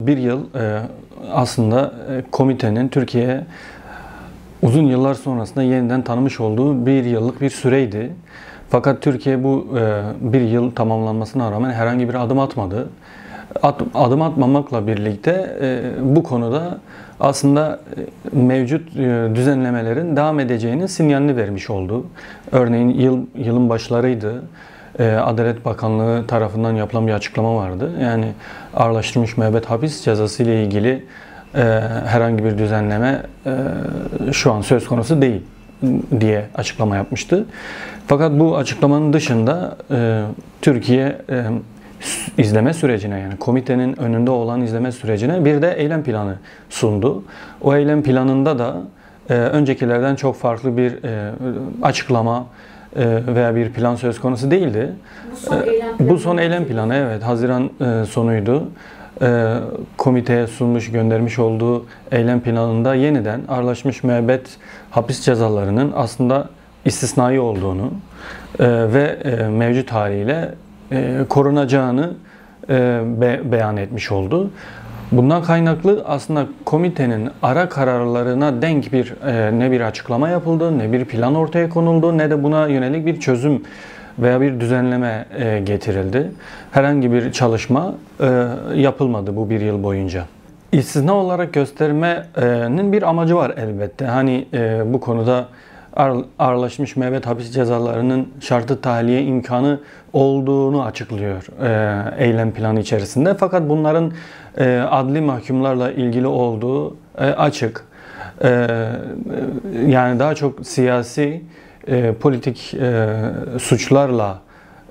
Bir yıl aslında komitenin Türkiye'ye uzun yıllar sonrasında yeniden tanımış olduğu bir yıllık bir süreydi. Fakat Türkiye bu bir yıl tamamlanmasına rağmen herhangi bir adım atmadı. Adım atmamakla birlikte bu konuda aslında mevcut düzenlemelerin devam edeceğinin sinyalini vermiş oldu. Örneğin yılın başlarıydı. Adalet Bakanlığı tarafından yapılan bir açıklama vardı. Yani ağırlaştırılmış müebbet hapis cezası ile ilgili herhangi bir düzenleme şu an söz konusu değil diye açıklama yapmıştı. Fakat bu açıklamanın dışında Türkiye izleme sürecine, yani komitenin önünde olan izleme sürecine bir de eylem planı sundu. O eylem planında da öncekilerden çok farklı bir açıklama veya bir plan söz konusu değildi. Bu son eylem planı, evet, Haziran sonuydu. Komiteye sunmuş, göndermiş olduğu eylem planında yeniden ağırlaşmış müebbet hapis cezalarının aslında istisnai olduğunu ve mevcut haliyle korunacağını beyan etmiş oldu. Bundan kaynaklı aslında komitenin ara kararlarına denk ne bir açıklama yapıldı, ne bir plan ortaya konuldu, ne de buna yönelik bir çözüm veya bir düzenleme getirildi. Herhangi bir çalışma yapılmadı bu bir yıl boyunca. İstisna olarak göstermenin bir amacı var elbette. Hani bu konuda ağırlaşmış müebbet hapis cezalarının şartı tahliye imkanı olduğunu açıklıyor eylem planı içerisinde. Fakat bunların adli mahkumlarla ilgili olduğu açık. Yani daha çok siyasi, politik suçlarla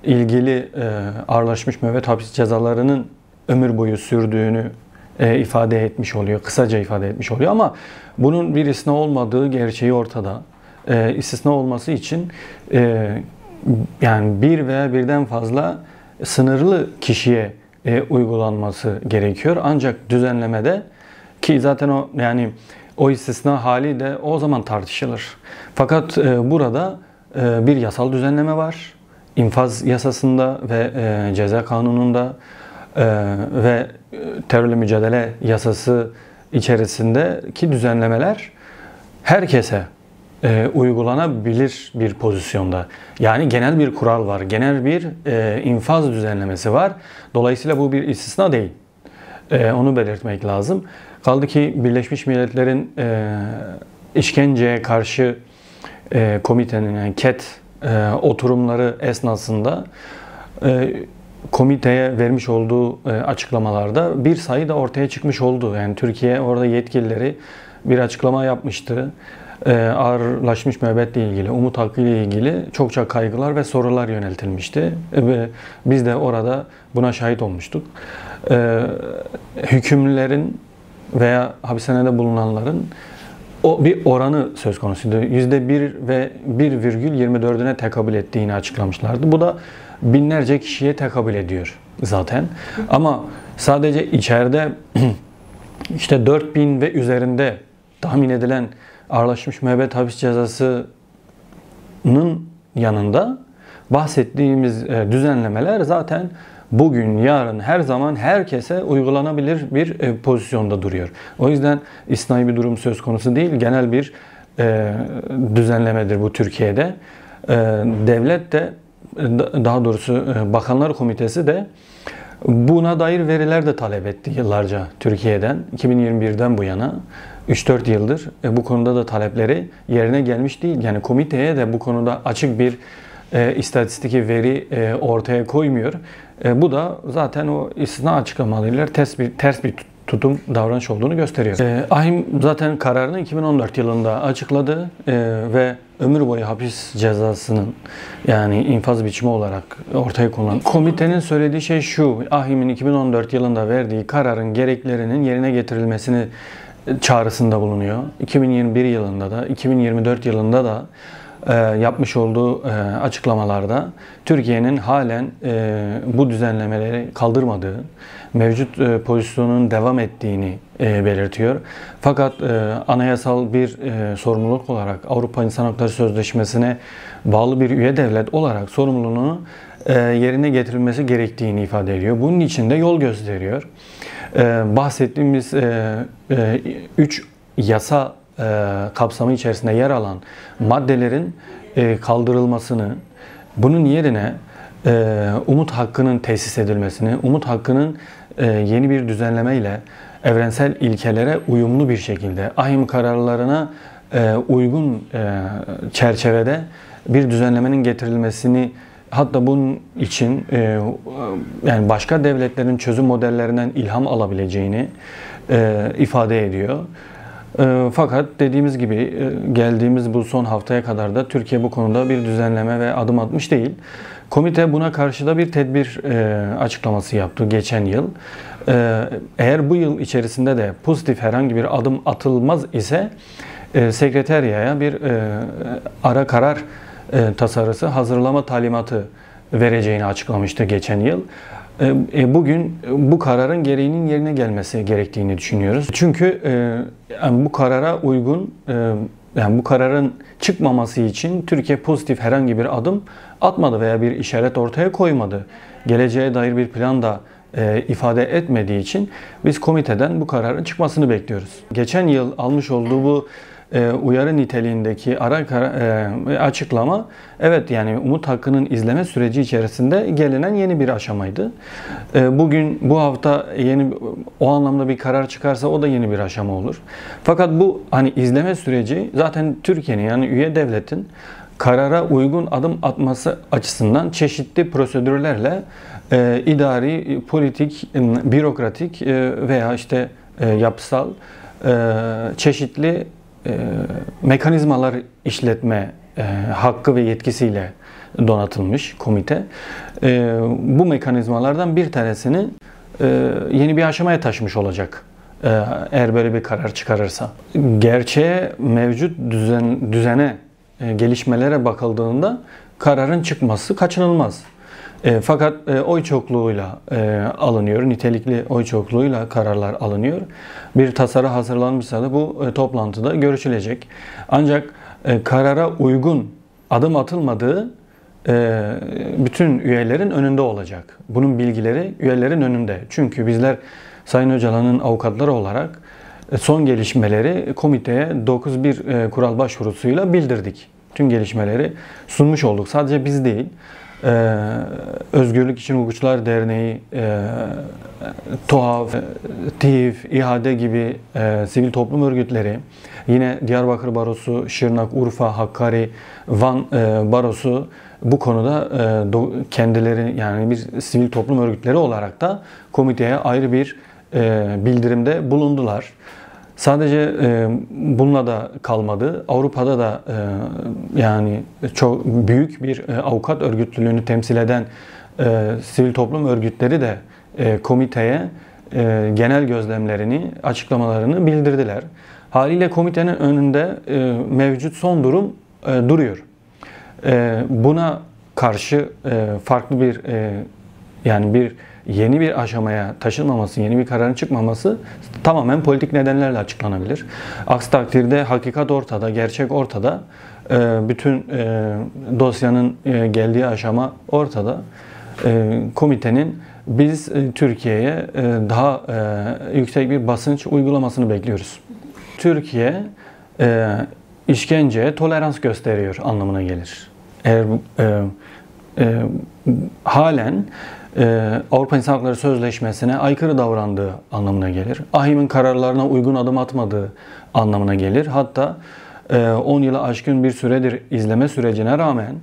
ilgili ağırlaşmış müebbet hapis cezalarının ömür boyu sürdüğünü ifade etmiş oluyor. Kısaca ifade etmiş oluyor ama bunun bir istisna olmadığı gerçeği ortada. İstisna olması için yani bir veya birden fazla sınırlı kişiye uygulanması gerekiyor. Ancak düzenlemede, ki zaten o istisna hali de o zaman tartışılır. Fakat burada bir yasal düzenleme var. İnfaz yasasında ve ceza kanununda ve terörle mücadele yasası içerisindeki düzenlemeler herkese uygulanabilir bir pozisyonda. Yani genel bir kural var, genel bir infaz düzenlemesi var. Dolayısıyla bu bir istisna değil. Onu belirtmek lazım. Kaldı ki Birleşmiş Milletler'in işkenceye karşı komitenin, yani KET oturumları esnasında komiteye vermiş olduğu açıklamalarda bir sayı da ortaya çıkmış oldu. Yani Türkiye orada yetkilileri bir açıklama yapmıştı. Ağırlaşmış müebbetle ilgili, umut hakkı ile ilgili çokça kaygılar ve sorular yöneltilmişti. Ve biz de orada buna şahit olmuştuk. Hükümlülerin veya hapishanede bulunanların bir oranı söz konusuydu. %1 ve 1,24'üne tekabül ettiğini açıklamışlardı. Bu da binlerce kişiye tekabül ediyor zaten. Ama sadece içeride işte 4000 ve üzerinde tahmin edilen ağırlaşmış müebbet hapis cezasının yanında bahsettiğimiz düzenlemeler zaten bugün, yarın, her zaman herkese uygulanabilir bir pozisyonda duruyor. O yüzden istisnai bir durum söz konusu değil, genel bir düzenlemedir bu Türkiye'de. Devlet de, daha doğrusu Bakanlar Komitesi de buna dair veriler de talep etti yıllarca Türkiye'den. 2021'den bu yana 3-4 yıldır bu konuda da talepleri yerine gelmiş değil. Yani komiteye de bu konuda açık bir istatistik veri ortaya koymuyor. Bu da zaten o istisna açıklamalarıyla ters bir tutum, davranış olduğunu gösteriyor. AİHM zaten kararını 2014 yılında açıkladı ve ömür boyu hapis cezasının, yani infaz biçimi olarak ortaya konulan komitenin söylediği şey şu: AİHM'in 2014 yılında verdiği kararın gereklerinin yerine getirilmesini çağrısında bulunuyor. 2021 yılında da 2024 yılında da yapmış olduğu açıklamalarda Türkiye'nin halen bu düzenlemeleri kaldırmadığı, mevcut pozisyonun devam ettiğini belirtiyor. Fakat anayasal bir sorumluluk olarak Avrupa İnsan Hakları Sözleşmesi'ne bağlı bir üye devlet olarak sorumluluğunu yerine getirilmesi gerektiğini ifade ediyor. Bunun için de yol gösteriyor. Bahsettiğimiz 3 yasa kapsamı içerisinde yer alan maddelerin kaldırılmasını, bunun yerine umut hakkının tesis edilmesini, umut hakkının yeni bir düzenlemeyle evrensel ilkelere uyumlu bir şekilde, ahim kararlarına uygun çerçevede bir düzenlemenin getirilmesini, hatta bunun için yani başka devletlerin çözüm modellerinden ilham alabileceğini ifade ediyor. Fakat dediğimiz gibi geldiğimiz bu son haftaya kadar da Türkiye bu konuda bir düzenleme ve adım atmış değil. Komite buna karşı da bir tedbir açıklaması yaptı geçen yıl. Eğer bu yıl içerisinde de pozitif herhangi bir adım atılmaz ise sekreteriyaya bir ara karar tasarısı hazırlama talimatı vereceğini açıklamıştı geçen yıl. Bugün bu kararın gereğinin yerine gelmesi gerektiğini düşünüyoruz. Çünkü yani bu karara uygun, yani bu kararın çıkmaması için Türkiye pozitif herhangi bir adım atmadı veya bir işaret ortaya koymadı. Geleceğe dair bir plan da ifade etmediği için biz komiteden bu kararın çıkmasını bekliyoruz. Geçen yıl almış olduğu bu uyarı niteliğindeki açıklama, evet, yani umut hakkının izleme süreci içerisinde gelinen yeni bir aşamaydı. Bugün, bu hafta o anlamda bir karar çıkarsa o da yeni bir aşama olur. Fakat bu hani izleme süreci zaten Türkiye'nin, yani üye devletin karara uygun adım atması açısından çeşitli prosedürlerle idari, politik, bürokratik veya işte yapısal çeşitli mekanizmalar işletme hakkı ve yetkisiyle donatılmış komite. Bu mekanizmalardan bir tanesini yeni bir aşamaya taşımış olacak eğer böyle bir karar çıkarırsa. Gerçeğe, mevcut düzene, gelişmelere bakıldığında kararın çıkması kaçınılmaz. Fakat oy çokluğuyla alınıyor, nitelikli oy çokluğuyla kararlar alınıyor. Bir tasarı hazırlanmışsa da bu toplantıda görüşülecek. Ancak karara uygun adım atılmadığı bütün üyelerin önünde olacak. Bunun bilgileri üyelerin önünde. Çünkü bizler Sayın Öcalan'ın avukatları olarak son gelişmeleri komiteye 9.1 kural başvurusuyla bildirdik. Tüm gelişmeleri sunmuş olduk. Sadece biz değil. Özgürlük İçin Hukukçular Derneği, TOHAV, TİİF, İHADE gibi sivil toplum örgütleri, yine Diyarbakır Barosu, Şırnak, Urfa, Hakkari, Van Barosu bu konuda kendileri, yani bir sivil toplum örgütleri olarak da komiteye ayrı bir bildirimde bulundular. Sadece bununla da kalmadı. Avrupa'da da yani çok büyük bir avukat örgütlülüğünü temsil eden sivil toplum örgütleri de komiteye genel gözlemlerini, açıklamalarını bildirdiler. Haliyle komitenin önünde mevcut son durum duruyor. Buna karşı farklı bir yeni bir aşamaya taşınmaması, yeni bir kararın çıkmaması tamamen politik nedenlerle açıklanabilir. Aksi takdirde hakikat ortada, gerçek ortada, bütün dosyanın geldiği aşama ortada. Komitenin biz Türkiye'ye daha yüksek bir basınç uygulamasını bekliyoruz. Türkiye işkenceye tolerans gösteriyor anlamına gelir. Eğer halen Avrupa İnsan Hakları Sözleşmesi'ne aykırı davrandığı anlamına gelir. AİHM'in kararlarına uygun adım atmadığı anlamına gelir. Hatta 10 yılı aşkın bir süredir izleme sürecine rağmen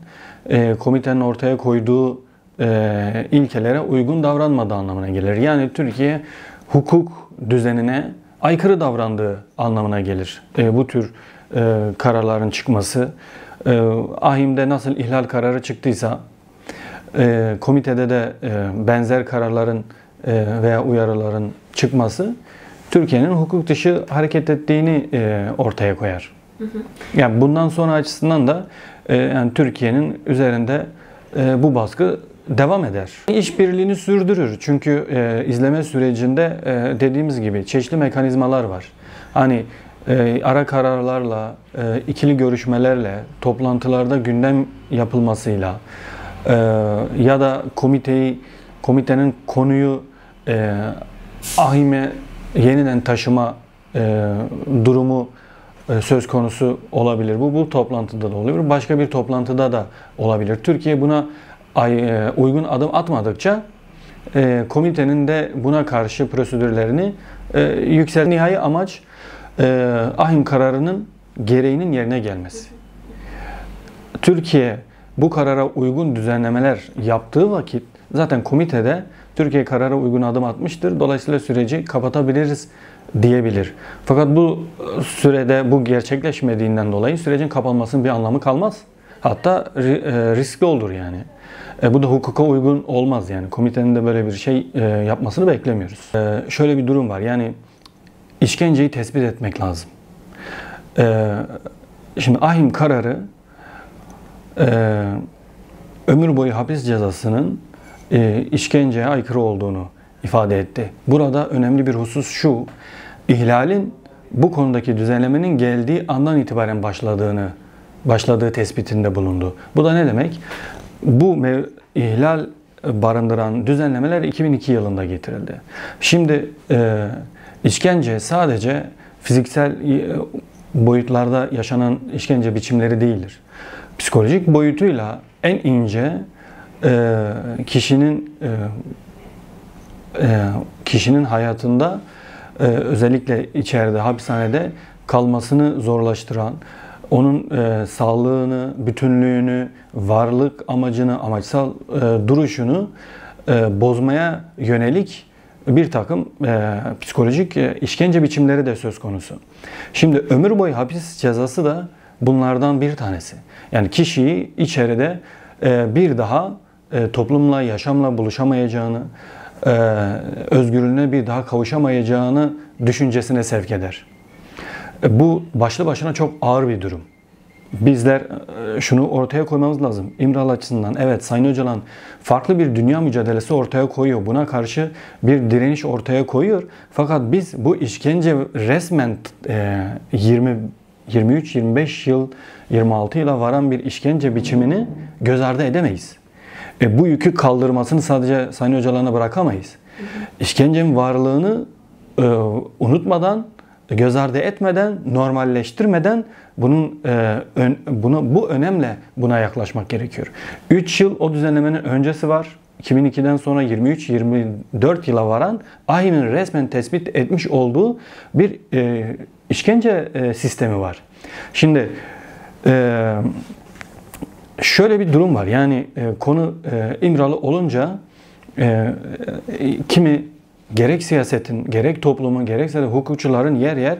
komitenin ortaya koyduğu ilkelere uygun davranmadığı anlamına gelir. Yani Türkiye hukuk düzenine aykırı davrandığı anlamına gelir. Bu tür kararların çıkması, AİHM'de nasıl ihlal kararı çıktıysa komitede de benzer kararların veya uyarıların çıkması Türkiye'nin hukuk dışı hareket ettiğini ortaya koyar. Yani bundan sonra açısından da yani Türkiye'nin üzerinde bu baskı devam eder. İşbirliğini sürdürür. Çünkü izleme sürecinde dediğimiz gibi çeşitli mekanizmalar var. Hani ara kararlarla, ikili görüşmelerle, toplantılarda gündem yapılmasıyla ya da komitenin konuyu ahime yeniden taşıma durumu söz konusu olabilir. Bu toplantıda da olabilir. Başka bir toplantıda da olabilir. Türkiye buna uygun adım atmadıkça komitenin de buna karşı prosedürlerini nihai amaç ahim kararının gereğinin yerine gelmesi. Türkiye bu karara uygun düzenlemeler yaptığı vakit zaten komitede Türkiye karara uygun adım atmıştır. Dolayısıyla süreci kapatabiliriz diyebilir. Fakat bu sürede bu gerçekleşmediğinden dolayı sürecin kapanmasının bir anlamı kalmaz. Hatta riskli olur yani. Bu da hukuka uygun olmaz yani. Komitenin de böyle bir şey yapmasını beklemiyoruz. Şöyle bir durum var. Yani işkenceyi tespit etmek lazım. Şimdi ahim kararı ömür boyu hapis cezasının işkenceye aykırı olduğunu ifade etti. Burada önemli bir husus şu: ihlalin bu konudaki düzenlemenin geldiği andan itibaren başladığı tespitinde bulundu. Bu da ne demek? Bu ihlal barındıran düzenlemeler 2002 yılında getirildi. Şimdi işkence sadece fiziksel boyutlarda yaşanan işkence biçimleri değildir. Psikolojik boyutuyla en ince kişinin hayatında özellikle içeride, hapishanede kalmasını zorlaştıran, onun sağlığını, bütünlüğünü, varlık amacını, amaçsal duruşunu bozmaya yönelik bir takım psikolojik işkence biçimleri de söz konusu. Şimdi ömür boyu hapis cezası da bunlardan bir tanesi. Yani kişiyi içeride bir daha toplumla, yaşamla buluşamayacağını, özgürlüğüne bir daha kavuşamayacağını düşüncesine sevk eder. Bu başlı başına çok ağır bir durum. Bizler şunu ortaya koymamız lazım. İmralı açısından evet, Sayın Öcalan farklı bir dünya mücadelesi ortaya koyuyor. Buna karşı bir direniş ortaya koyuyor. Fakat biz bu işkence resmen 23, 25 yıl, 26 yıla varan bir işkence biçimini göz ardı edemeyiz. Bu yükü kaldırmasını sadece Sayın Öcalan'a bırakamayız. İşkencenin varlığını unutmadan, göz ardı etmeden, normalleştirmeden bu önemle buna yaklaşmak gerekiyor. 3 yıl o düzenlemenin öncesi var. 2002'den sonra 23-24 yıla varan AİHM'in resmen tespit etmiş olduğu bir işkence sistemi var. Şimdi şöyle bir durum var. Yani konu İmralı olunca kimi gerek siyasetin, gerek toplumun, gerekse de hukukçuların yer yer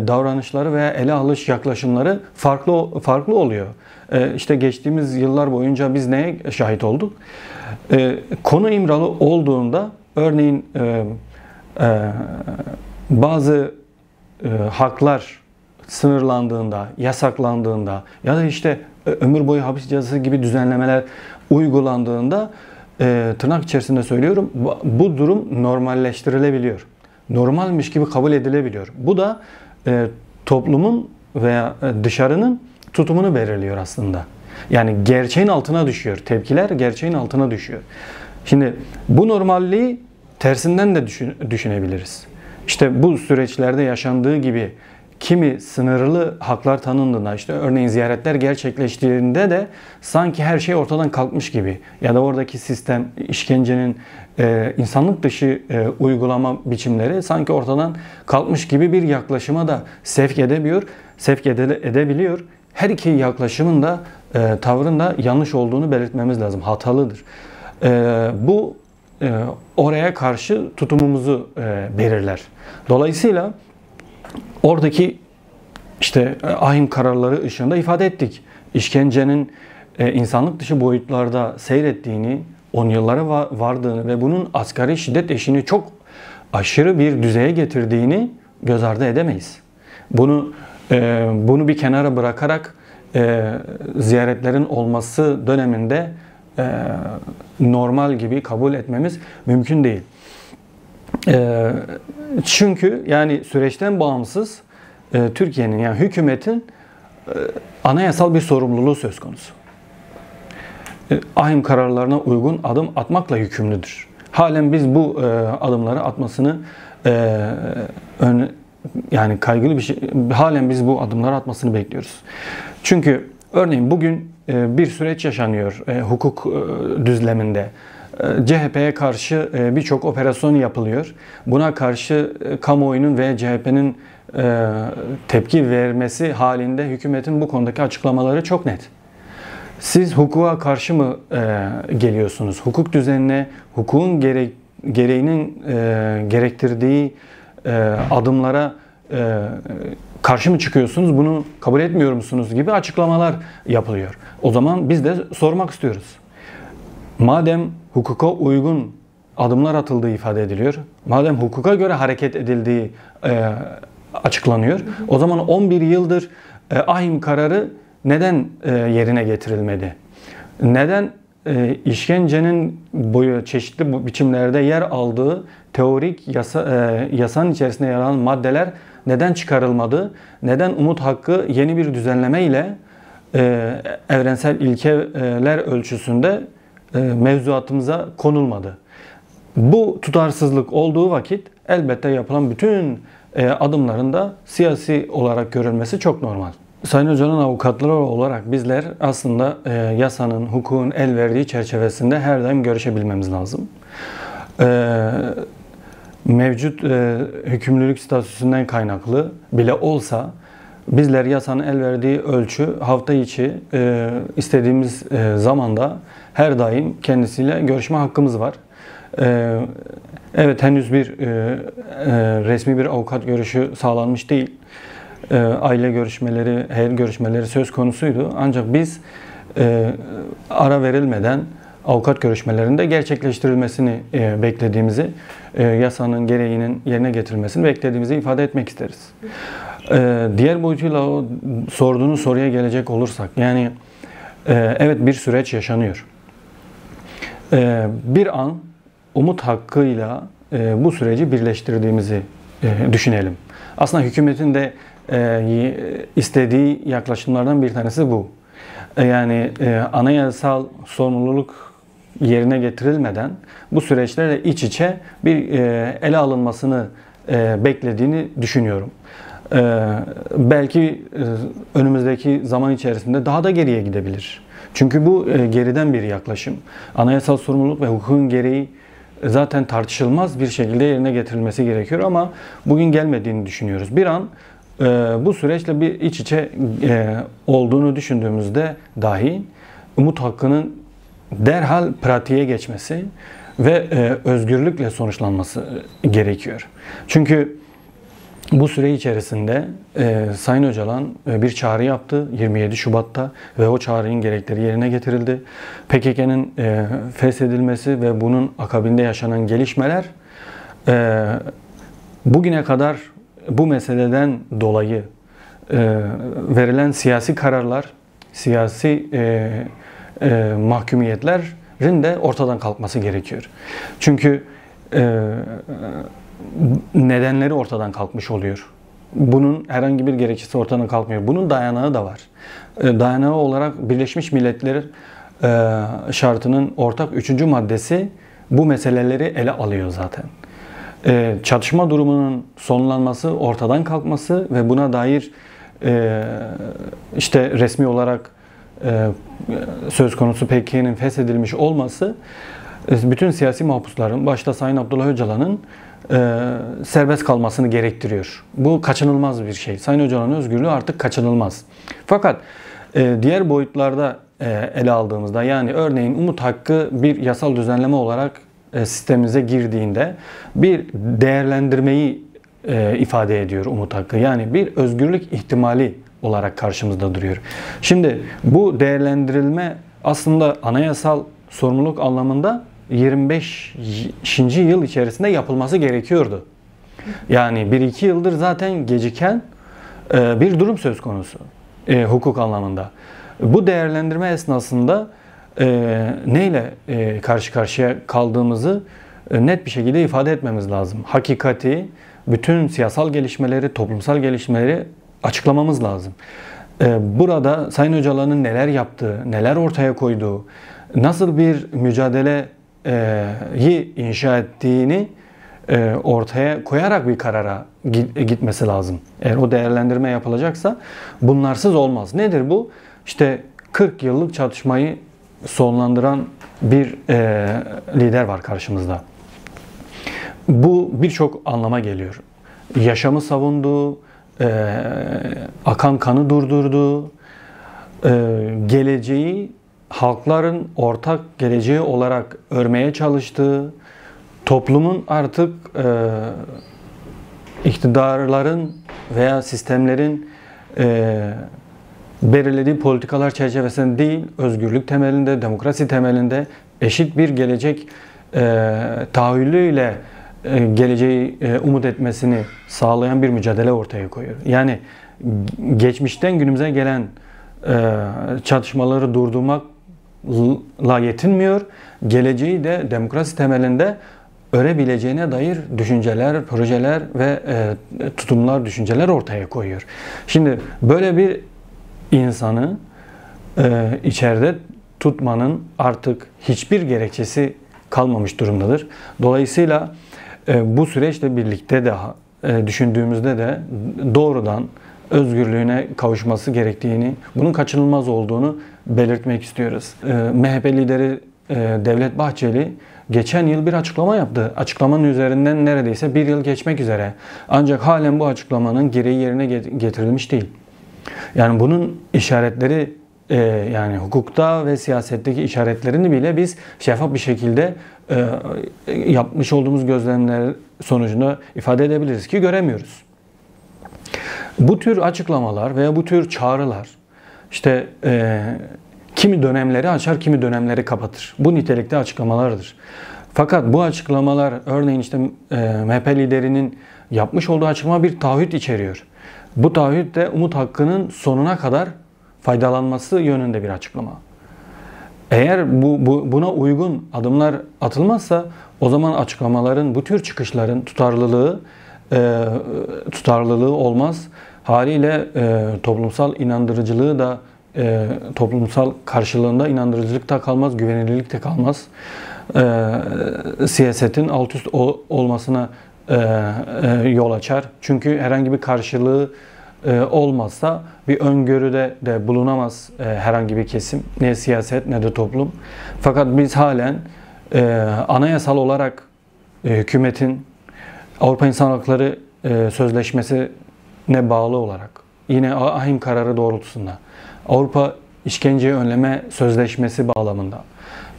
davranışları veya ele alış yaklaşımları farklı oluyor. İşte geçtiğimiz yıllar boyunca biz neye şahit olduk? Konu İmralı olduğunda örneğin bazı haklar sınırlandığında, yasaklandığında ya da işte ömür boyu hapis cezası gibi düzenlemeler uygulandığında tırnak içerisinde söylüyorum, bu durum normalleştirilebiliyor. Normalmiş gibi kabul edilebiliyor. Bu da toplumun veya dışarının tutumunu belirliyor aslında. Yani gerçeğin altına düşüyor. Tepkiler gerçeğin altına düşüyor. Şimdi bu normalliği tersinden de düşünebiliriz. İşte bu süreçlerde yaşandığı gibi kimi sınırlı haklar tanındığında, işte örneğin ziyaretler gerçekleştiğinde de sanki her şey ortadan kalkmış gibi ya da oradaki sistem, işkencenin insanlık dışı uygulama biçimleri sanki ortadan kalkmış gibi bir yaklaşıma da sevk edebiliyor. Her iki yaklaşımın da tavrın da yanlış olduğunu belirtmemiz lazım. Hatalıdır. Bu oraya karşı tutumumuzu belirler. Dolayısıyla oradaki işte ahim kararları ışığında ifade ettik. İşkencenin insanlık dışı boyutlarda seyrettiğini, 10 yıllara vardığını ve bunun asgari şiddet eşiğini çok aşırı bir düzeye getirdiğini göz ardı edemeyiz. Bunu bir kenara bırakarak ziyaretlerin olması döneminde normal gibi kabul etmemiz mümkün değil. Çünkü yani süreçten bağımsız Türkiye'nin, yani hükümetin anayasal bir sorumluluğu söz konusu. Ahim kararlarına uygun adım atmakla yükümlüdür. Halen biz bu adımları atmasını yani kaygılı bir şey. Halen biz bu adımları atmasını bekliyoruz. Çünkü örneğin bugün bir süreç yaşanıyor hukuk düzleminde. CHP'ye karşı birçok operasyon yapılıyor. Buna karşı kamuoyunun ve CHP'nin tepki vermesi halinde hükümetin bu konudaki açıklamaları çok net. Siz hukuka karşı mı geliyorsunuz? Hukuk düzenine, hukukun gereğinin gerektirdiği adımlara karşı mı çıkıyorsunuz? Bunu kabul etmiyor musunuz? Gibi açıklamalar yapılıyor. O zaman biz de sormak istiyoruz. Madem hukuka uygun adımlar atıldığı ifade ediliyor, madem hukuka göre hareket edildiği açıklanıyor, o zaman 11 yıldır ahim kararı neden yerine getirilmedi? Neden işkencenin çeşitli biçimlerde yer aldığı teorik yasanın içerisinde yer alan maddeler neden çıkarılmadı? Neden umut hakkı yeni bir düzenleme ile evrensel ilkeler ölçüsünde mevzuatımıza konulmadı? Bu tutarsızlık olduğu vakit elbette yapılan bütün adımların da siyasi olarak görülmesi çok normal. Sayın Hoca'nın avukatları olarak bizler aslında yasanın, hukukun el verdiği çerçevesinde her daim görüşebilmemiz lazım. Mevcut hükümlülük statüsünden kaynaklı bile olsa bizler yasanın el verdiği ölçü hafta içi istediğimiz zamanda her daim kendisiyle görüşme hakkımız var. Evet, henüz bir resmi bir avukat görüşü sağlanmış değil. Aile görüşmeleri, heyet görüşmeleri söz konusuydu. Ancak biz ara verilmeden avukat görüşmelerinde gerçekleştirilmesini beklediğimizi, yasanın gereğinin yerine getirilmesini beklediğimizi ifade etmek isteriz. Diğer boyutuyla o sorduğunuz soruya gelecek olursak, yani evet, bir süreç yaşanıyor. Bir an umut hakkıyla bu süreci birleştirdiğimizi düşünelim. Aslında hükümetin de istediği yaklaşımlardan bir tanesi bu. Yani anayasal sorumluluk yerine getirilmeden bu süreçlerle iç içe bir ele alınmasını beklediğini düşünüyorum. Belki önümüzdeki zaman içerisinde daha da geriye gidebilir. Çünkü bu geriden bir yaklaşım. Anayasal sorumluluk ve hukukun gereği zaten tartışılmaz bir şekilde yerine getirilmesi gerekiyor ama bugün gelmediğini düşünüyoruz. Bir an bu süreçle bir iç içe olduğunu düşündüğümüzde dahi umut hakkının derhal pratiğe geçmesi ve özgürlükle sonuçlanması gerekiyor. Çünkü bu süre içerisinde Sayın Öcalan bir çağrı yaptı 27 Şubat'ta ve o çağrının gerekleri yerine getirildi. PKK'nın feshedilmesi ve bunun akabinde yaşanan gelişmeler bugüne kadar bu meseleden dolayı verilen siyasi kararlar, siyasi mahkumiyetlerin de ortadan kalkması gerekiyor. Çünkü nedenleri ortadan kalkmış oluyor. Bunun herhangi bir gerekçesi ortadan kalkmıyor. Bunun dayanağı da var. Dayanağı olarak Birleşmiş Milletler şartının ortak 3. maddesi bu meseleleri ele alıyor zaten. Çatışma durumunun sonlanması, ortadan kalkması ve buna dair işte resmi olarak söz konusu PKK'nın feshedilmiş olması bütün siyasi mahpusların, başta Sayın Abdullah Öcalan'ın serbest kalmasını gerektiriyor. Bu kaçınılmaz bir şey. Sayın Öcalan'ın özgürlüğü artık kaçınılmaz. Fakat diğer boyutlarda ele aldığımızda, yani örneğin umut hakkı bir yasal düzenleme olarak sistemimize girdiğinde bir değerlendirmeyi ifade ediyor umut hakkı. Yani bir özgürlük ihtimali olarak karşımızda duruyor. Şimdi bu değerlendirilme aslında anayasal sorumluluk anlamında 25. yıl içerisinde yapılması gerekiyordu. Yani 1-2 yıldır zaten geciken bir durum söz konusu hukuk anlamında. Bu değerlendirme esnasında neyle karşı karşıya kaldığımızı net bir şekilde ifade etmemiz lazım. Hakikati, bütün siyasal gelişmeleri, toplumsal gelişmeleri açıklamamız lazım. Burada Sayın Öcalan'ın neler yaptığı, neler ortaya koyduğu, nasıl bir mücadele inşa ettiğini ortaya koyarak bir karara gitmesi lazım. Eğer o değerlendirme yapılacaksa bunlarsız olmaz. Nedir bu? İşte 40 yıllık çatışmayı sonlandıran bir lider var karşımızda. Bu birçok anlama geliyor. Yaşamı savundu, akan kanı durdurdu, geleceği halkların ortak geleceği olarak örmeye çalıştı. Toplumun artık iktidarların veya sistemlerin belirlediği politikalar çerçevesinde değil, özgürlük temelinde, demokrasi temelinde eşit bir gelecek tahayyülüyle geleceği umut etmesini sağlayan bir mücadele ortaya koyuyor. Yani geçmişten günümüze gelen çatışmaları durdurmakla yetinmiyor, geleceği de demokrasi temelinde örebileceğine dair düşünceler, projeler ve tutumlar, düşünceler ortaya koyuyor. Şimdi böyle bir insanı içeride tutmanın artık hiçbir gerekçesi kalmamış durumdadır. Dolayısıyla bu süreçle birlikte de düşündüğümüzde de doğrudan özgürlüğüne kavuşması gerektiğini, bunun kaçınılmaz olduğunu belirtmek istiyoruz. MHP lideri Devlet Bahçeli geçen yıl bir açıklama yaptı. Açıklamanın üzerinden neredeyse bir yıl geçmek üzere. Ancak halen bu açıklamanın gereği yerine getirilmiş değil. Yani bunun işaretleri, yani hukukta ve siyasetteki işaretlerini bile biz şeffaf bir şekilde yapmış olduğumuz gözlemler sonucunda ifade edebiliriz ki göremiyoruz. Bu tür açıklamalar veya bu tür çağrılar işte kimi dönemleri açar, kimi dönemleri kapatır. Bu nitelikte açıklamalardır. Fakat bu açıklamalar, örneğin işte MHP liderinin yapmış olduğu açıklama bir taahhüt içeriyor. Bu taahhüt de umut hakkının sonuna kadar faydalanması yönünde bir açıklama. Eğer buna uygun adımlar atılmazsa o zaman açıklamaların, bu tür çıkışların tutarlılığı olmaz. Haliyle toplumsal inandırıcılığı da toplumsal karşılığında inandırıcılık da kalmaz, güvenilirlik de kalmaz. Siyasetin alt üst olmasına yol açar. Çünkü herhangi bir karşılığı olmazsa bir öngörüde de bulunamaz herhangi bir kesim. Ne siyaset ne de toplum. Fakat biz halen anayasal olarak hükümetin Avrupa İnsan Hakları Sözleşmesi'ne bağlı olarak yine ahim kararı doğrultusunda Avrupa İşkenceyi Önleme Sözleşmesi bağlamında,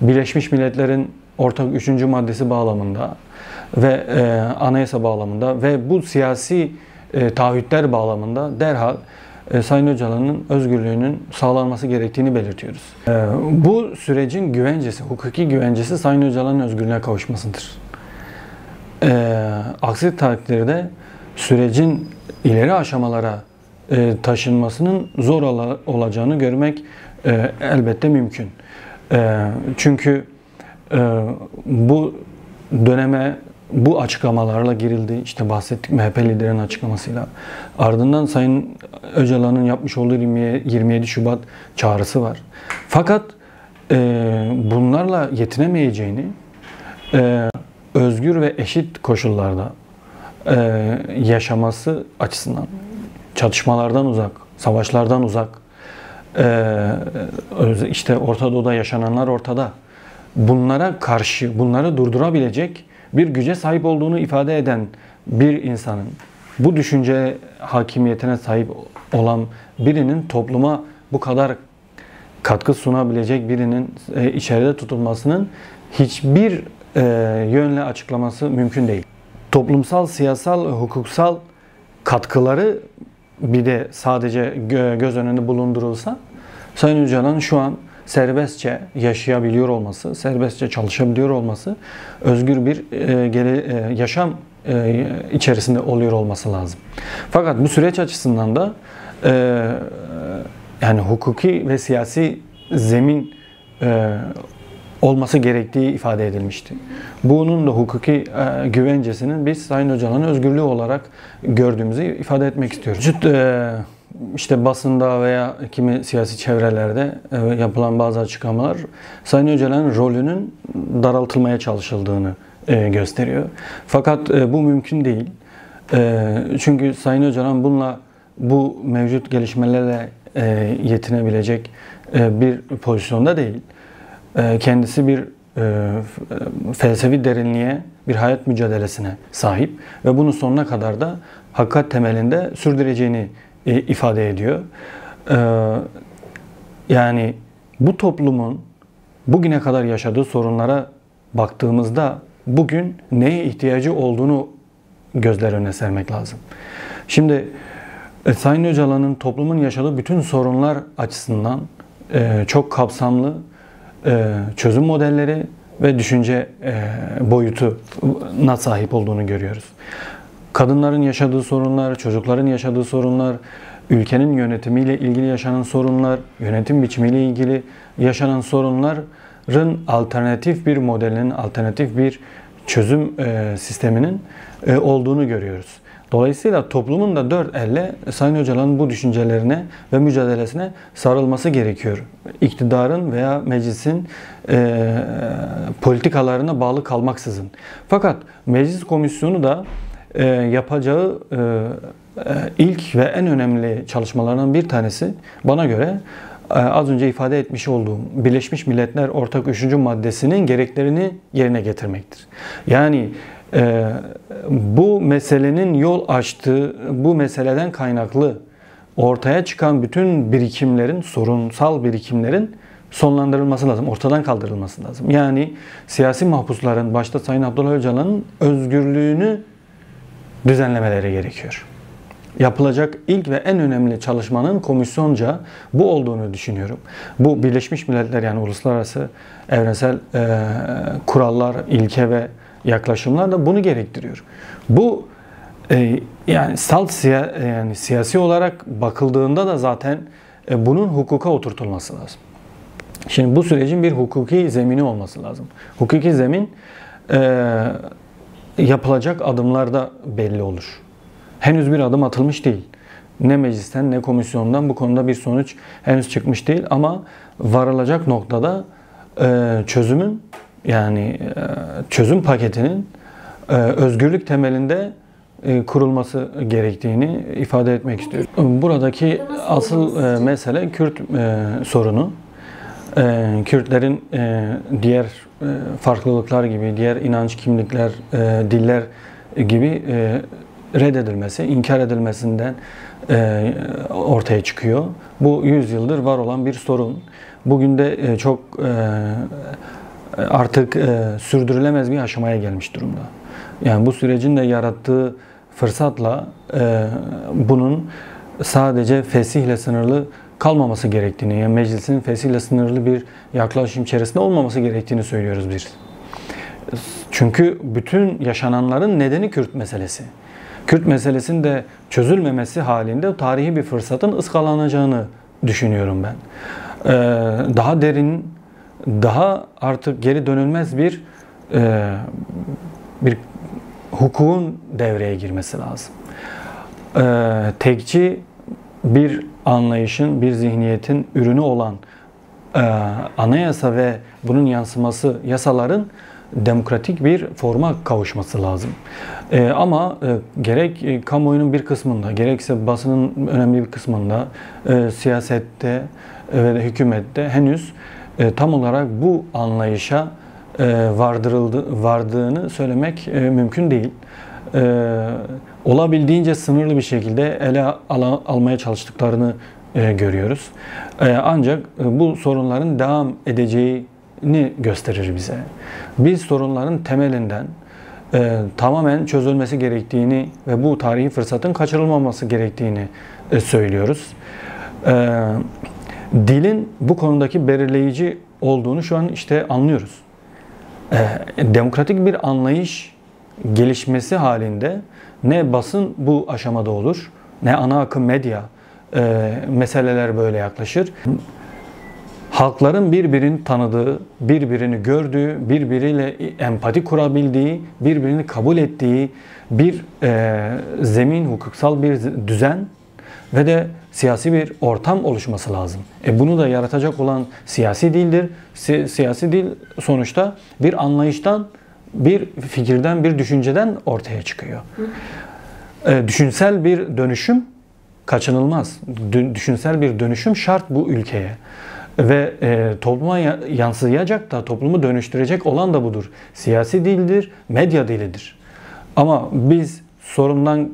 Birleşmiş Milletler'in ortak 3. maddesi bağlamında ve anayasa bağlamında ve bu siyasi taahhütler bağlamında derhal Sayın Öcalan'ın özgürlüğünün sağlanması gerektiğini belirtiyoruz. Bu sürecin güvencesi, hukuki güvencesi Sayın Öcalan'ın özgürlüğüne kavuşmasıdır. Aksi takdirde sürecin ileri aşamalara taşınmasının zor olacağını görmek elbette mümkün. Çünkü bu döneme bu açıklamalarla girildi. İşte bahsettik MHP liderinin açıklamasıyla. Ardından Sayın Öcalan'ın yapmış olduğu 27 Şubat çağrısı var. Fakat bunlarla yetinemeyeceğini, özgür ve eşit koşullarda yaşaması açısından, çatışmalardan uzak, savaşlardan uzak, işte Orta Doğu'da yaşananlar ortada. Bunlara karşı, bunları durdurabilecek bir güce sahip olduğunu ifade eden bir insanın, bu düşünce hakimiyetine sahip olan birinin topluma bu kadar katkı sunabilecek birinin içeride tutulmasının hiçbir yönle açıklaması mümkün değil. Toplumsal, siyasal, hukuksal katkıları bir de sadece göz önünde bulundurulsa Sayın Öcalan şu an serbestçe yaşayabiliyor olması, serbestçe çalışabiliyor olması, özgür bir yaşam içerisinde oluyor olması lazım. Fakat bu süreç açısından da yani hukuki ve siyasi zemin olması gerektiği ifade edilmişti. Bunun da hukuki güvencesinin biz Sayın Öcalan'ın özgürlüğü olarak gördüğümüzü ifade etmek istiyoruz. işte basında veya kimi siyasi çevrelerde yapılan bazı açıklamalar Sayın Öcalan'ın rolünün daraltılmaya çalışıldığını gösteriyor. Fakat bu mümkün değil. Çünkü Sayın Öcalan bu mevcut gelişmelerle yetinebilecek bir pozisyonda değil. Kendisi bir felsefi derinliğe, bir hayat mücadelesine sahip ve bunu sonuna kadar da hakikat temelinde sürdüreceğini ifade ediyor. Yani bu toplumun bugüne kadar yaşadığı sorunlara baktığımızda bugün neye ihtiyacı olduğunu gözler önüne sermek lazım. Şimdi Sayın Öcalan'ın toplumun yaşadığı bütün sorunlar açısından çok kapsamlı çözüm modelleri ve düşünce boyutuna sahip olduğunu görüyoruz. Kadınların yaşadığı sorunlar, çocukların yaşadığı sorunlar, ülkenin yönetimiyle ilgili yaşanan sorunlar, yönetim biçimiyle ilgili yaşanan sorunların alternatif bir modelinin, alternatif bir çözüm sisteminin olduğunu görüyoruz. Dolayısıyla toplumun da dört elle Sayın Öcalan'ın bu düşüncelerine ve mücadelesine sarılması gerekiyor. İktidarın veya meclisin politikalarına bağlı kalmaksızın. Fakat meclis komisyonu da yapacağı ilk ve en önemli çalışmalardan bir tanesi bana göre az önce ifade etmiş olduğum Birleşmiş Milletler Ortak 3. maddesinin gereklerini yerine getirmektir. Yani bu meselenin yol açtığı, bu meseleden kaynaklı ortaya çıkan bütün birikimlerin, sorunsal birikimlerin sonlandırılması lazım, ortadan kaldırılması lazım. Yani siyasi mahpusların, başta Sayın Abdullah Öcalan'ın özgürlüğünü düzenlemeleri gerekiyor. Yapılacak ilk ve en önemli çalışmanın komisyonca bu olduğunu düşünüyorum. Bu Birleşmiş Milletler, yani uluslararası evrensel kurallar, ilke ve yaklaşımlar da bunu gerektiriyor. Bu yani siyasi olarak bakıldığında da zaten bunun hukuka oturtulması lazım. Şimdi bu sürecin bir hukuki zemini olması lazım. Hukuki zemin yapılacak adımlarda belli olur. Henüz bir adım atılmış değil. Ne meclisten ne komisyondan bu konuda bir sonuç henüz çıkmış değil ama varılacak noktada çözümün, yani çözüm paketinin özgürlük temelinde kurulması gerektiğini ifade etmek istiyorum. Buradaki asıl mesele Kürt sorunu. Kürtlerin diğer farklılıklar gibi, diğer inanç, kimlikler, diller gibi reddedilmesi, inkar edilmesinden ortaya çıkıyor. Bu 100 yıldır var olan bir sorun. Bugün de çok artık sürdürülemez bir aşamaya gelmiş durumda. Yani bu sürecin de yarattığı fırsatla bunun sadece fesihle sınırlı kalmaması gerektiğini, yani meclisin fesihle sınırlı bir yaklaşım içerisinde olmaması gerektiğini söylüyoruz biz. Çünkü bütün yaşananların nedeni Kürt meselesi. Kürt meselesinin de çözülmemesi halinde tarihi bir fırsatın ıskalanacağını düşünüyorum ben. Daha derin, daha artık geri dönülmez bir hukukun devreye girmesi lazım. Tekçi bir anlayışın, bir zihniyetin ürünü olan anayasa ve bunun yansıması yasaların demokratik bir forma kavuşması lazım. Ama gerek kamuoyunun bir kısmında, gerekse basının önemli bir kısmında, siyasette ve de hükümette henüz tam olarak bu anlayışa vardığını söylemek mümkün değil. Olabildiğince sınırlı bir şekilde ele almaya çalıştıklarını görüyoruz. Ancak bu sorunların devam edeceğini gösterir bize. Biz sorunların temelinden tamamen çözülmesi gerektiğini ve bu tarihi fırsatın kaçırılmaması gerektiğini söylüyoruz. Dilin bu konudaki belirleyici olduğunu şu an işte anlıyoruz. Demokratik bir anlayış gelişmesi halinde ne basın bu aşamada olur, ne ana akım medya meseleler böyle yaklaşır. Halkların birbirini tanıdığı, birbirini gördüğü, birbiriyle empati kurabildiği, birbirini kabul ettiği bir zemin, hukuksal bir düzen ve de siyasi bir ortam oluşması lazım. Bunu da yaratacak olan siyasi dildir. Siyasi dil sonuçta bir anlayıştan, bir fikirden, bir düşünceden ortaya çıkıyor. Düşünsel bir dönüşüm kaçınılmaz. Düşünsel bir dönüşüm şart bu ülkeye. Ve topluma yansıyacak da, toplumu dönüştürecek olan da budur. Siyasi dildir, medya dilidir. Ama biz sorundan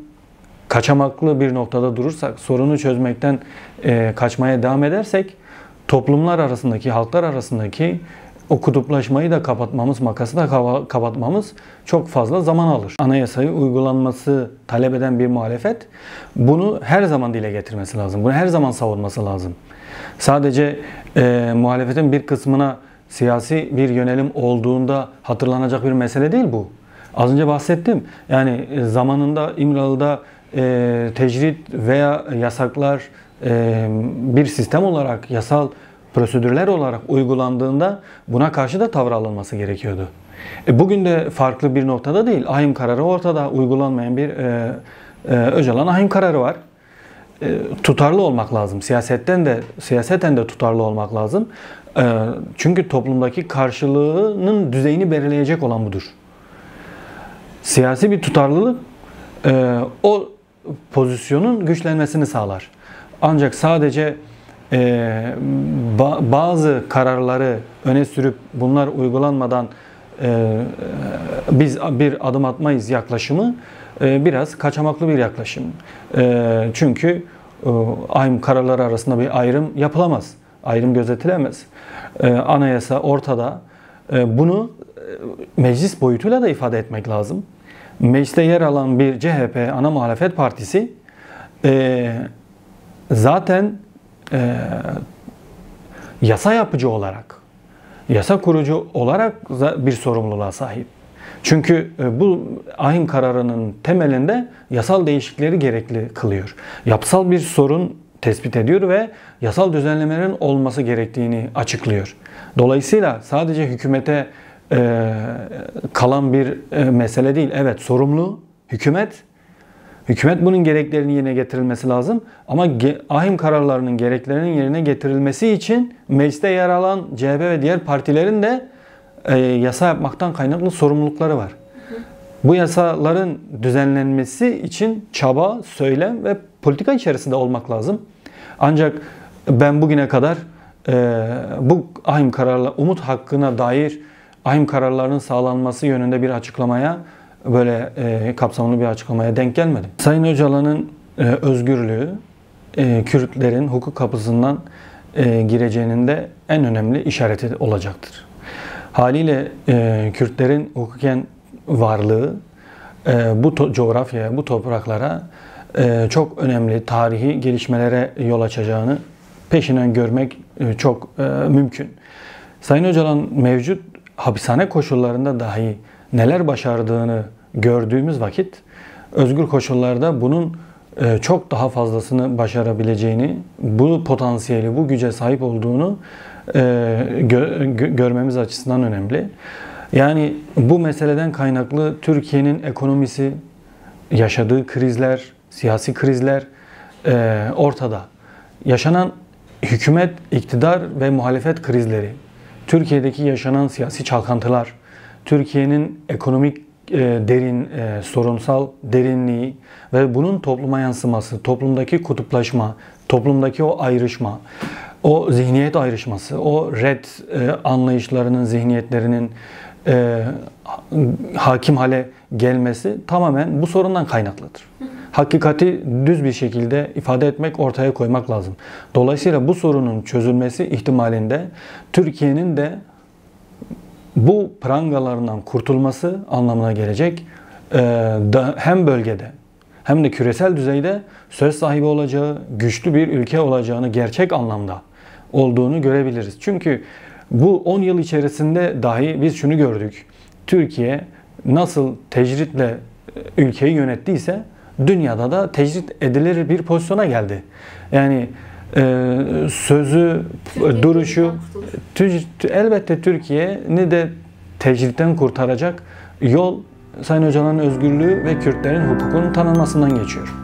kaçamaklı bir noktada durursak, sorunu çözmekten kaçmaya devam edersek, toplumlar arasındaki, halklar arasındaki o kutuplaşmayı da kapatmamız, makası da kapatmamız çok fazla zaman alır. Anayasayı uygulanması talep eden bir muhalefet bunu her zaman dile getirmesi lazım. Bunu her zaman savunması lazım. Sadece muhalefetin bir kısmına siyasi bir yönelim olduğunda hatırlanacak bir mesele değil bu. Az önce bahsettim. Yani zamanında İmralı'da tecrit veya yasaklar bir sistem olarak, yasal prosedürler olarak uygulandığında buna karşı da tavır alınması gerekiyordu. Bugün de farklı bir noktada değil. Ahim kararı ortada. Uygulanmayan bir Öcalan ahim kararı var. Tutarlı olmak lazım. Siyaseten de tutarlı olmak lazım. Çünkü toplumdaki karşılığının düzeyini belirleyecek olan budur. Siyasi bir tutarlılık o pozisyonun güçlenmesini sağlar. Ancak sadece bazı kararları öne sürüp bunlar uygulanmadan biz bir adım atmayız yaklaşımı biraz kaçamaklı bir yaklaşım. Çünkü ahim kararları arasında bir ayrım yapılamaz. Ayrım gözetilemez. Anayasa ortada. Bunu meclis boyutuyla da ifade etmek lazım. Mecliste yer alan bir CHP ana muhalefet partisi zaten yasa yapıcı olarak, yasa kurucu olarak bir sorumluluğa sahip. Çünkü bu ahim kararının temelinde yasal değişiklikleri gerekli kılıyor. Yapısal bir sorun tespit ediyor ve yasal düzenlemelerin olması gerektiğini açıklıyor. Dolayısıyla sadece hükümete kalan bir mesele değil. Evet, sorumlu hükümet. Hükümet bunun gereklerini yerine getirilmesi lazım. Ama ahim kararlarının gereklerinin yerine getirilmesi için mecliste yer alan CHP ve diğer partilerin de yasa yapmaktan kaynaklı sorumlulukları var. Bu yasaların düzenlenmesi için çaba, söylem ve politika içerisinde olmak lazım. Ancak ben bugüne kadar bu ahim kararlar, umut hakkına dair ahim kararlarının sağlanması yönünde bir açıklamaya, böyle kapsamlı bir açıklamaya denk gelmedim. Sayın Öcalan'ın özgürlüğü Kürtlerin hukuk kapısından gireceğinin de en önemli işareti olacaktır. Haliyle Kürtlerin hukuken varlığı bu coğrafyaya, bu topraklara çok önemli tarihi gelişmelere yol açacağını peşinden görmek çok mümkün. Sayın Öcalan mevcut hapishane koşullarında dahi neler başardığını gördüğümüz vakit özgür koşullarda bunun çok daha fazlasını başarabileceğini, bu potansiyeli, bu güce sahip olduğunu görmemiz açısından önemli. Yani bu meseleden kaynaklı Türkiye'nin ekonomisi, yaşadığı krizler, siyasi krizler ortada. Yaşanan hükümet, iktidar ve muhalefet krizleri, Türkiye'deki yaşanan siyasi çalkantılar, Türkiye'nin ekonomik derin, sorunsal derinliği ve bunun topluma yansıması, toplumdaki kutuplaşma, toplumdaki o ayrışma, o zihniyet ayrışması, o red anlayışlarının, zihniyetlerinin hakim hale gelmesi tamamen bu sorundan kaynaklıdır. Hakikati düz bir şekilde ifade etmek, ortaya koymak lazım. Dolayısıyla bu sorunun çözülmesi ihtimalinde Türkiye'nin de bu prangalarından kurtulması anlamına gelecek. Hem bölgede hem de küresel düzeyde söz sahibi olacağı, güçlü bir ülke olacağını gerçek anlamda olduğunu görebiliriz. Çünkü bu 10 yıl içerisinde dahi biz şunu gördük. Türkiye nasıl tecritle ülkeyi yönettiyse dünyada da tecrit edilir bir pozisyona geldi. Yani sözü, duruşu elbette Türkiye'ni de tecritten kurtaracak yol Sayın Öcalan'ın özgürlüğü ve Kürtlerin hukukunun tanınmasından geçiyor.